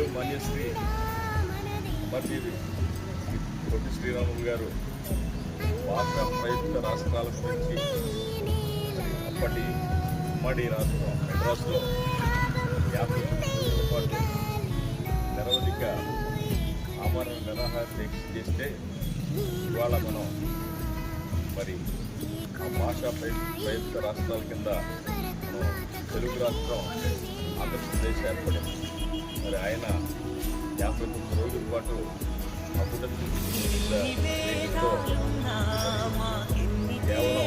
పెద్దలు మాన్యశ్రీ అమరజీవి పొట్టి శ్రీరాములు గారు భాషా ప్రయుక్త రాష్ట్రాల గురించి అప్పటి ఉమ్మడి రాష్ట్రం మెడ్రాస్లో 50 రోజుల పాటు నిరవధిక ఆమరణ నిరాహార దీక్ష చేస్తే ఇవాళ మనం మరి ఆ భాషా ప్రయుక్త రాష్ట్రాల కింద మనం తెలుగు రాష్ట్రం ఆంధ్రప్రదేశ్ ఏర్పడింది. మరి ఆయన 59 రోజుల పాటు అప్పుడు కేవలం